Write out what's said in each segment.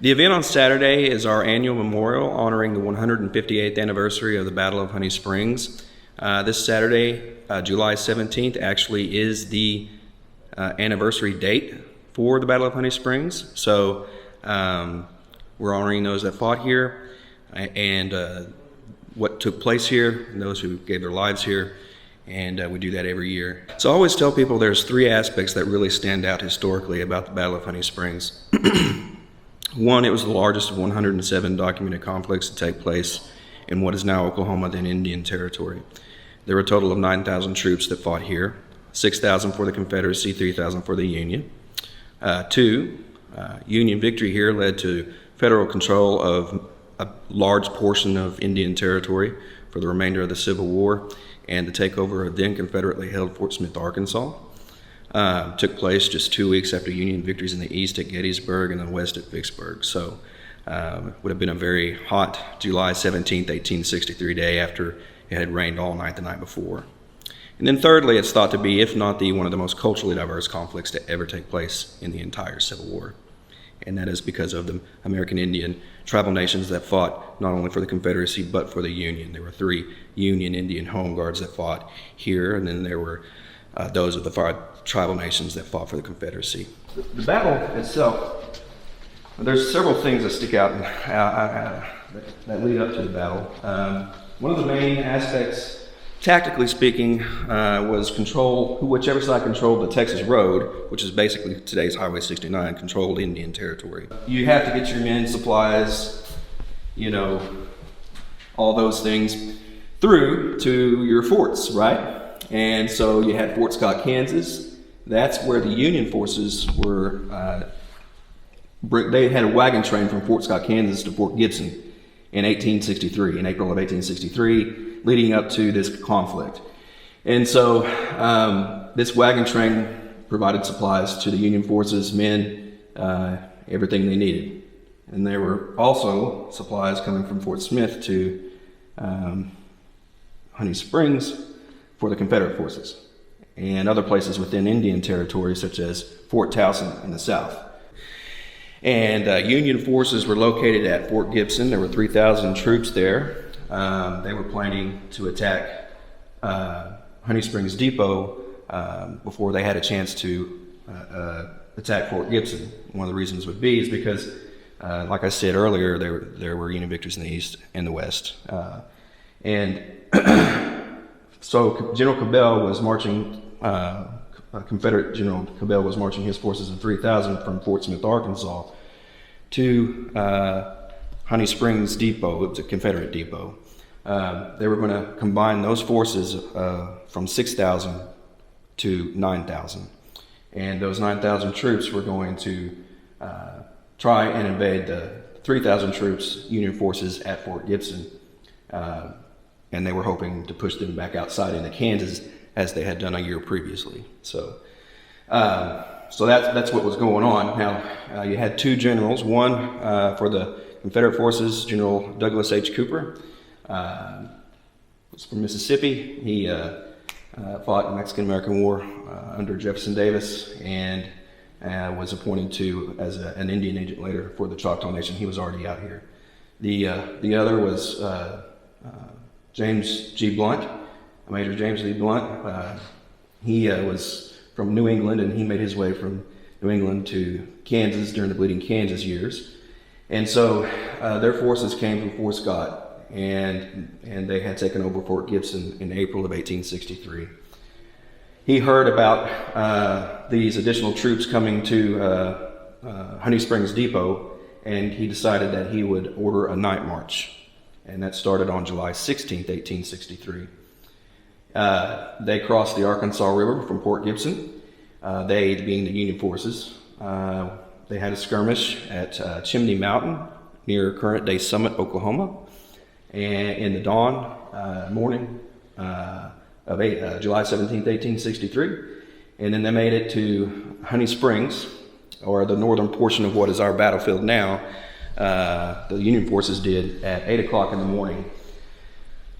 The event on Saturday is our annual memorial honoring the 158th anniversary of the Battle of Honey Springs. This Saturday, July 17th, actually is the anniversary date for the Battle of Honey Springs. So we're honoring those that fought here and what took place here, and those who gave their lives here. And we do that every year. So I always tell people there's three aspects that really stand out historically about the Battle of Honey Springs. One, it was the largest of 107 documented conflicts to take place in what is now Oklahoma, then Indian Territory. There were a total of 9,000 troops that fought here, 6,000 for the Confederacy, 3,000 for the Union. Two, Union victory here led to federal control of a large portion of Indian Territory for the remainder of the Civil War, and the takeover of then Confederately held Fort Smith, Arkansas. Took place just 2 weeks after Union victories in the east at Gettysburg and the west at Vicksburg. So it would have been a very hot July 17th, 1863 day after it had rained all night the night before. And then thirdly, it's thought to be, if not one of the most culturally diverse conflicts to ever take place in the entire Civil War. And that is because of the American Indian tribal nations that fought not only for the Confederacy but for the Union. There were 3 Union Indian home guards that fought here, and then there were those of the 5 tribal nations that fought for the Confederacy. The battle itself, there's several things that stick out that lead up to the battle. One of the main aspects, tactically speaking, was control, whichever side controlled the Texas Road, which is basically today's Highway 69, controlled Indian Territory. You have to get your men, supplies, all those things through to your forts, right? And so you had Fort Scott, Kansas. That's where the Union forces were. They had a wagon train from Fort Scott, Kansas to Fort Gibson in 1863, in April of 1863, leading up to this conflict. And so this wagon train provided supplies to the Union forces, men, everything they needed. And there were also supplies coming from Fort Smith to Honey Springs for the Confederate forces, and other places within Indian Territory, such as Fort Towson in the south. And Union forces were located at Fort Gibson. There were 3,000 troops there. They were planning to attack Honey Springs Depot before they had a chance to attack Fort Gibson. One of the reasons would be is because, like I said earlier, there were Union victories in the east and the west. So General Cabell was marching, Confederate General Cabell was marching his forces of 3,000 from Fort Smith, Arkansas to Honey Springs Depot. It was a Confederate depot. They were going to combine those forces from 6,000 to 9,000. And those 9,000 troops were going to try and invade the 3,000 troops, Union forces at Fort Gibson. And they were hoping to push them back outside into Kansas as they had done a year previously. So that's what was going on. Now, you had 2 generals, one for the Confederate forces, General Douglas H. Cooper, was from Mississippi. He fought in the Mexican-American War under Jefferson Davis and was appointed as an Indian agent later for the Choctaw Nation. He was already out here. The other was James G. Blunt, Major James Lee Blunt. He was from New England, and he made his way from New England to Kansas during the Bleeding Kansas years. And so their forces came from Fort Scott, and they had taken over Fort Gibson in April of 1863. He heard about these additional troops coming to Honey Springs Depot, and he decided that he would order a night march. And that started on July 16th, 1863. They crossed the Arkansas River from Fort Gibson, they being the Union forces. They had a skirmish at Chimney Mountain near current-day Summit, Oklahoma, and in the dawn morning of July 17th, 1863. And then they made it to Honey Springs, or the northern portion of what is our battlefield now. The Union forces did at 8 o'clock in the morning.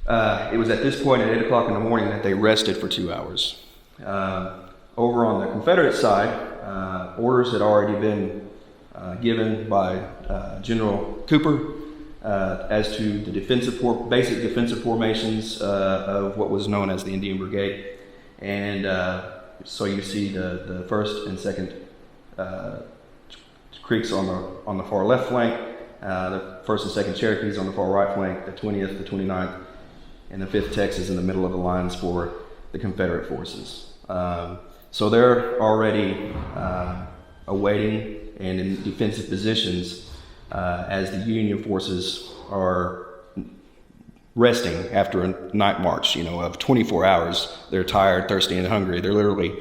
It was at this point at 8 o'clock in the morning that they rested for 2 hours. Over on the Confederate side, orders had already been given by General Cooper as to the basic defensive formations of what was known as the Indian Brigade. And so you see the 1st and 2nd Creeks on the far left flank, the 1st and 2nd Cherokees on the far right flank, the 20th, the 29th, and the 5th Texas in the middle of the lines for the Confederate forces. So they're already awaiting and in defensive positions as the Union forces are resting after a night march, of 24 hours. They're tired, thirsty, and hungry. They're literally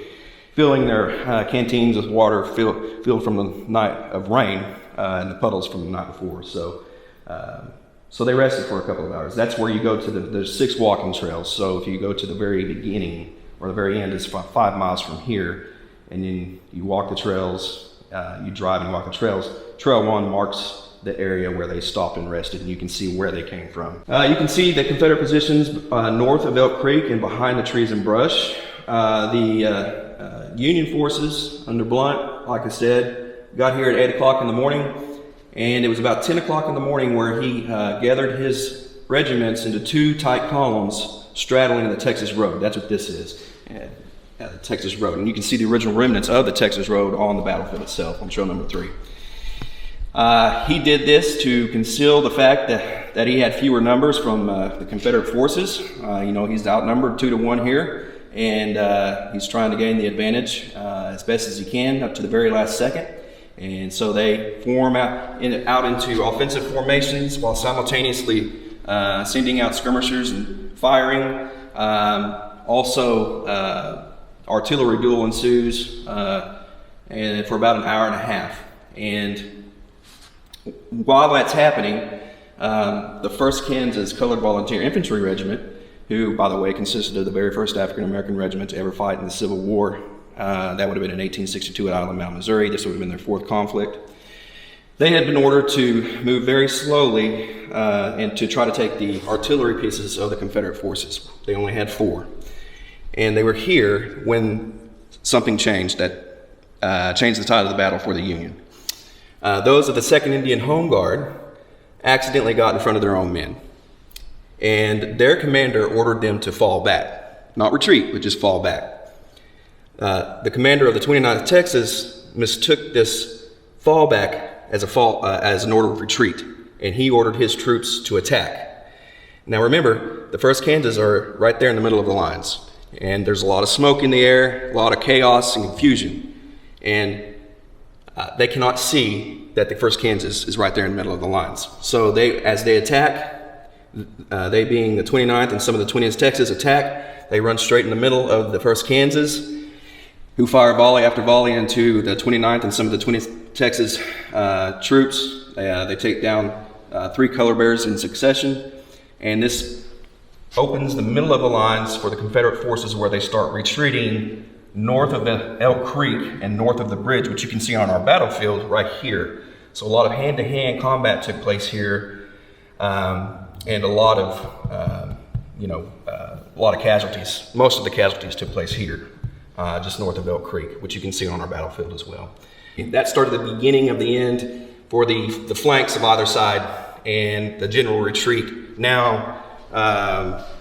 filling their canteens with water filled from the night of rain and the puddles from the night before. So they rested for a couple of hours. That's where you go to there's 6 walking trails. So if you go to the very beginning or the very end, it's 5 miles from here, and then you walk the trails. You drive and walk the trails. Trail 1 marks the area where they stopped and rested, and you can see where they came from. You can see the Confederate positions north of Elk Creek and behind the trees and brush. The Union forces under Blunt, like I said, got here at 8 o'clock in the morning, and it was about 10 o'clock in the morning where he gathered his regiments into 2 tight columns straddling the Texas Road. That's what this is. The Texas Road. And you can see the original remnants of the Texas Road on the battlefield itself on trail number 3. He did this to conceal the fact that he had fewer numbers from the Confederate forces. He's outnumbered 2 to 1 here, and he's trying to gain the advantage as best as he can up to the very last second. And so they form out into offensive formations while simultaneously sending out skirmishers and firing. Artillery duel ensues and for about an hour and a half. And while that's happening, the 1st Kansas Colored Volunteer Infantry Regiment, who, by the way, consisted of the very first African-American regiment to ever fight in the Civil War, that would have been in 1862 at Island Mound, Missouri. This would have been their 4th conflict. They had been ordered to move very slowly and to try to take the artillery pieces of the Confederate forces. They only had 4. And they were here when something changed that changed the tide of the battle for the Union. Those of the 2nd Indian Home Guard accidentally got in front of their own men. And their commander ordered them to fall back. Not retreat, but just fall back. The commander of the 29th Texas mistook this fallback as an order of retreat, and he ordered his troops to attack. Now remember, the 1st Kansas are right there in the middle of the lines. And there's a lot of smoke in the air, a lot of chaos and confusion. And they cannot see that the 1st Kansas is right there in the middle of the lines. So as they attack, they being the 29th and some of the 20th Texas attack, they run straight in the middle of the 1st Kansas, who fire volley after volley into the 29th and some of the 20th Texas troops. They take down 3 color bearers in succession. And this opens the middle of the lines for the Confederate forces, where they start retreating north of the Elk Creek and north of the bridge, which you can see on our battlefield right here. So a lot of hand-to-hand combat took place here, and a lot of casualties. Most of the casualties took place here, just north of Elk Creek, which you can see on our battlefield as well. That started the beginning of the end for the flanks of either side and the general retreat. Now,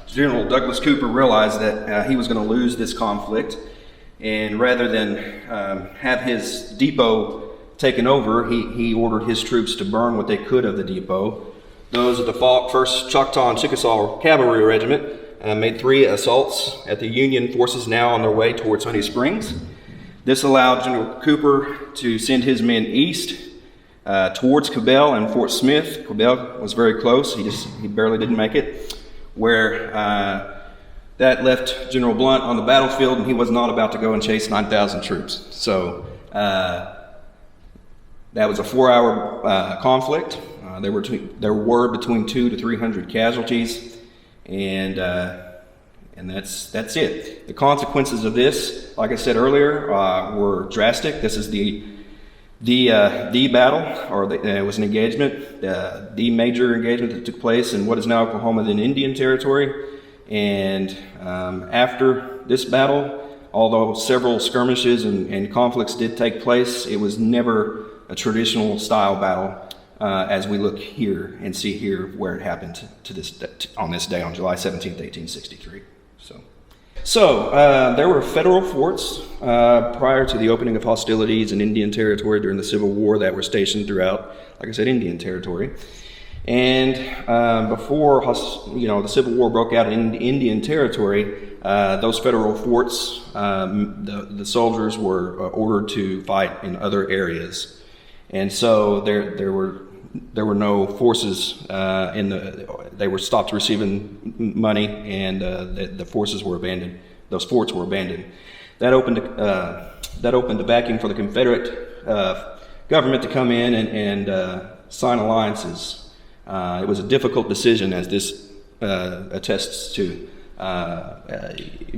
General Douglas Cooper realized that he was going to lose this conflict, and rather than have his depot taken over, he ordered his troops to burn what they could of the depot. Those of the 1st Choctaw and Chickasaw Cavalry Regiment made 3 assaults at the Union forces now on their way towards Honey Springs. This allowed General Cooper to send his men east towards Cabell and Fort Smith. Cabell was very close. He barely didn't make it, where that left General Blunt on the battlefield, and he was not about to go and chase 9,000 troops. So that was a 4-hour conflict. There were between 200 to 300 casualties, and that's it. The consequences of this, like I said earlier, were drastic. This is the battle, or it was an engagement, the major engagement that took place in what is now Oklahoma, then Indian Territory. And after this battle, although several skirmishes and conflicts did take place, it was never a traditional style battle, as we look here and see here where it happened on this day, on July 17th, 1863. So there were federal forts prior to the opening of hostilities in Indian Territory during the Civil War that were stationed throughout, like I said, Indian Territory. And before the Civil War broke out in Indian Territory, those federal forts, the soldiers were ordered to fight in other areas, and so there were no forces they were stopped receiving money, and the forces were abandoned. Those forts were abandoned. That opened the backing for the Confederate government to come in and sign alliances. It was a difficult decision, as this attests to,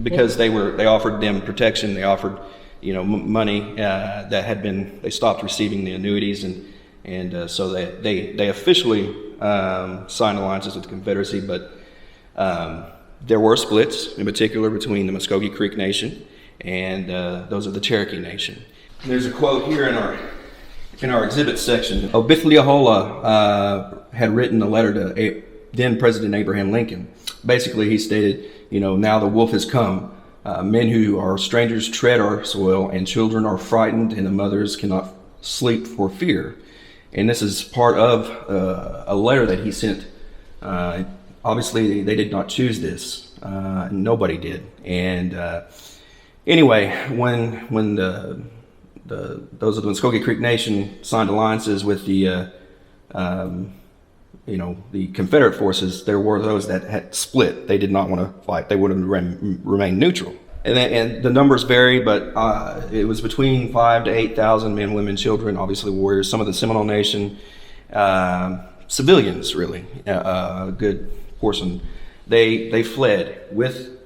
because they offered them protection. They offered money they stopped receiving the annuities, and so they officially signed alliances with the Confederacy, but there were splits, in particular between the Mvskoke Creek Nation and those of the Cherokee Nation. There's a quote here in our exhibit section. Obifleahola had written a letter to then President Abraham Lincoln. Basically, he stated, now the wolf has come. Men who are strangers tread our soil, and children are frightened, and the mothers cannot sleep for fear. And this is part of a letter that he sent. Obviously, they did not choose this. Nobody did. And anyway, when those of the Mvskoke Creek Nation signed alliances with the Confederate forces, there were those that had split. They did not want to fight. They would have remained neutral. And the numbers vary, but it was between 5,000 to 8,000 men, women, children, obviously warriors, some of the Seminole Nation, civilians, really, a good portion. They fled with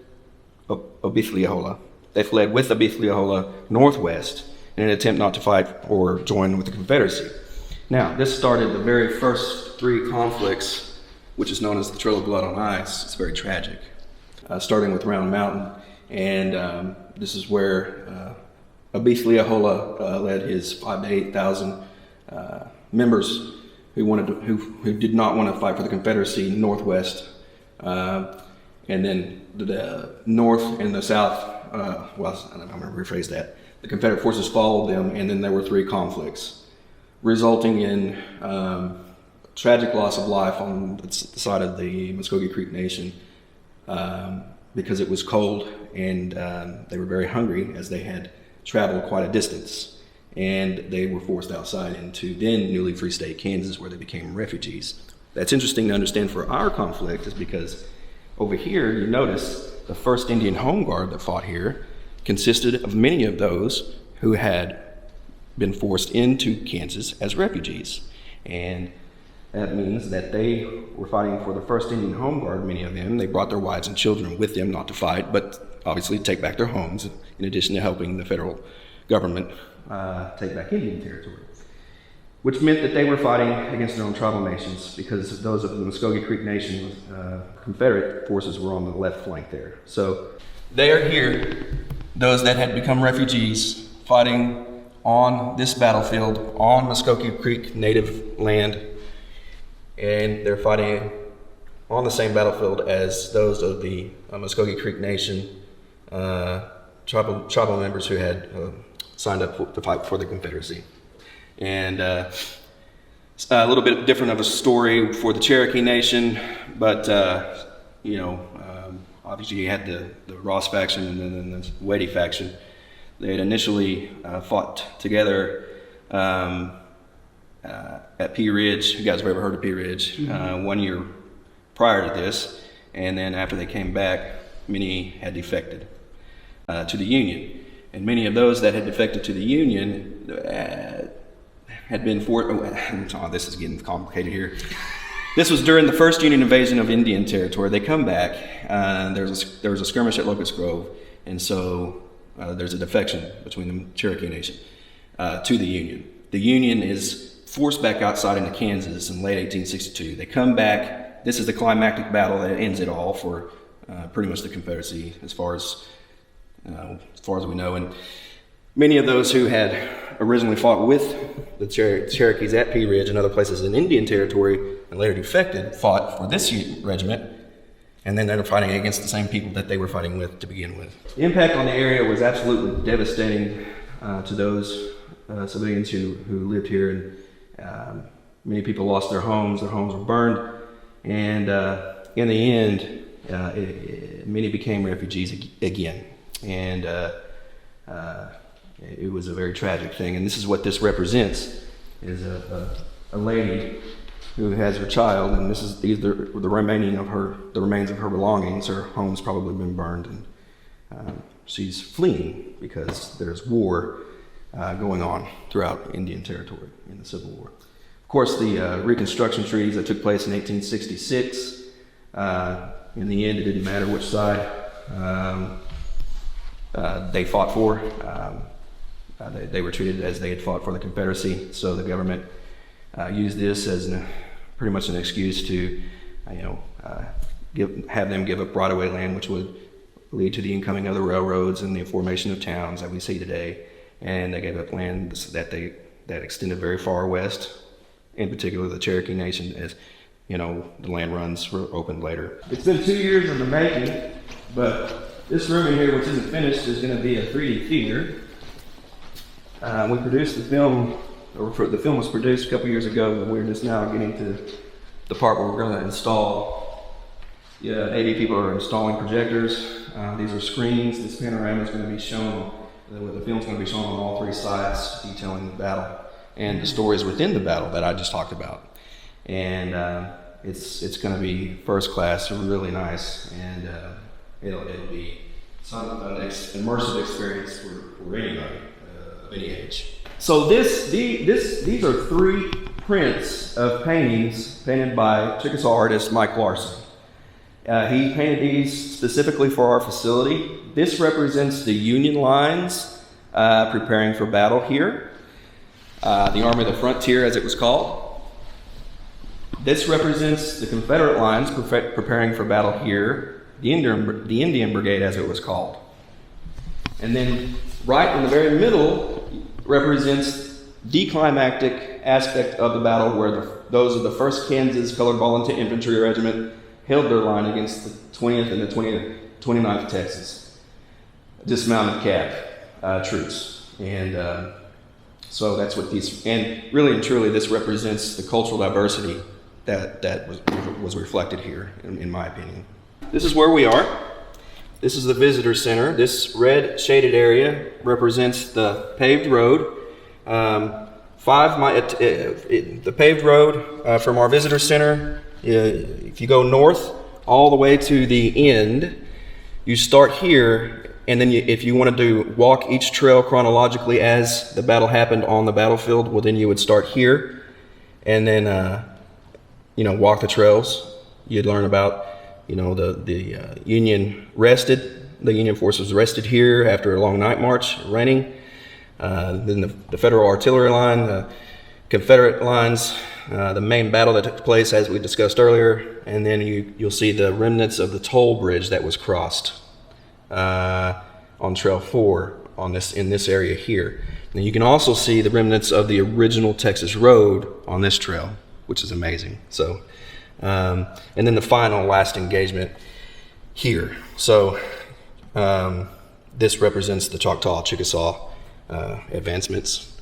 Obifleahola. They fled with Obifleahola northwest in an attempt not to fight or join with the Confederacy. Now, this started the very first three conflicts, which is known as the Trail of Blood on Ice. It's very tragic, starting with Round Mountain. And this is where Obifleahola led his 5,000 to 8,000 members who did not want to fight for the Confederacy northwest, and then the north and the south. I'm going to rephrase that. The Confederate forces followed them, and then there were three conflicts, resulting in tragic loss of life on the side of the Mvskoke Creek Nation. Because it was cold, and they were very hungry, as they had traveled quite a distance, and they were forced outside into then newly free state Kansas, where they became refugees. That's interesting to understand for our conflict, is because over here you notice the 1st Indian Home Guard that fought here consisted of many of those who had been forced into Kansas as refugees, and that means that they were fighting for the 1st Indian Home Guard, many of them. They brought their wives and children with them, not to fight, but obviously to take back their homes, in addition to helping the federal government take back Indian Territory, which meant that they were fighting against their own tribal nations, because those of the Mvskoke Creek Nation, Confederate forces, were on the left flank there. So they are here, those that had become refugees, fighting on this battlefield, on Mvskoke Creek native land, and they're fighting on the same battlefield as those of the Mvskoke Creek Nation tribal members who had signed up to fight for the Confederacy. And a little bit different of a story for the Cherokee Nation, but obviously you had the Ross faction and then the Wadey faction. They had initially fought together at Pea Ridge. You guys have ever heard of Pea Ridge? 1 year prior to this, and then after they came back, many had defected to the Union, and many of those that had defected to the Union had been this is getting complicated here. This was during the first Union invasion of Indian Territory. They come back. There was a skirmish at Locust Grove, and so there's a defection between the Cherokee Nation to the Union. The Union is forced back outside into Kansas in late 1862. They come back. This is the climactic battle that ends it all for pretty much the Confederacy, as far as we know. And many of those who had originally fought with the Cherokees at Pea Ridge and other places in Indian Territory, and later defected, fought for this regiment, and then they're fighting against the same people that they were fighting with to begin with. The impact on the area was absolutely devastating to those civilians who lived here, and many people lost their homes were burned, and in the end, many became refugees again, and it was a very tragic thing. And this is what this represents: is a lady who has her child, and these are the remains of her belongings. Her home's probably been burned, and she's fleeing because there's war going on throughout Indian Territory in the Civil War. Of course, the Reconstruction treaties that took place in 1866. In the end, it didn't matter which side they fought for. They were treated as they had fought for the Confederacy. So the government used this as pretty much an excuse to, have them give up right-of-way land, which would lead to the incoming of the railroads and the formation of towns that we see today. And they gave up land that extended very far west, in particular the Cherokee Nation, as the land runs were opened later. It's been 2 years in the making, but this room in here, which isn't finished, is going to be a 3D theater. We produced the film, the film was produced a couple years ago, and we're just now getting to the part where we're going to install. 80 people are installing projectors. These are screens. This panorama is going to be shown, the film's going to be shown on all three sides, detailing the battle and the stories within the battle that I just talked about. And it's going to be first class, really nice, and it'll be an immersive experience for anybody of any age. So these are 3 prints of paintings painted by Chickasaw artist Mike Larson. He painted these specifically for our facility. This represents the Union lines preparing for battle here, the Army of the Frontier, as it was called. This represents the Confederate lines preparing for battle here, the Indian Brigade, as it was called. And then right in the very middle represents the climactic aspect of the battle, where those of the 1st Kansas Colored Volunteer Infantry Regiment held their line against the 20th and the 29th Texas dismounted cav troops. And so that's what these, and really and truly this represents the cultural diversity that was reflected here, in my opinion. This is where we are. This is the visitor center. This red shaded area represents the paved road. The paved road from our visitor center, if you go north all the way to the end, you start here, and then if you wanted to walk each trail chronologically as the battle happened on the battlefield, well, then you would start here, and then walk the trails. You'd learn about the Union rested. The Union force was rested here after a long night march, raining. Then the Federal artillery line, the Confederate lines, the main battle that took place, as we discussed earlier, and then you'll see the remnants of the toll bridge that was crossed on Trail 4 in this area here. And you can also see the remnants of the original Texas Road on this trail, which is amazing. So, and then the final last engagement here. So this represents the Choctaw-Chickasaw advancements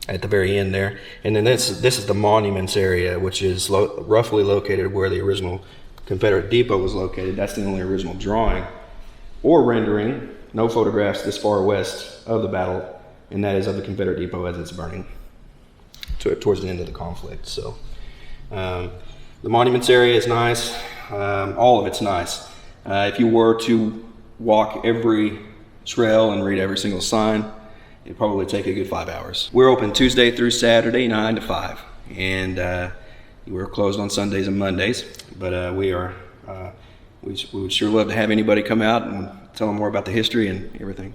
at the very end there. And then this is the monuments area, which is roughly located where the original Confederate depot was located. That's the only original drawing or rendering, no photographs this far west of the battle, and that is of the Confederate depot as it's burning towards the end of the conflict. So the monuments area is nice. All of it's nice. If you were to walk every trail and read every single sign, it'd probably take a good 5 hours. We're open Tuesday through Saturday, 9 to 5, and we're closed on Sundays and Mondays. But we would sure love to have anybody come out and tell them more about the history and everything.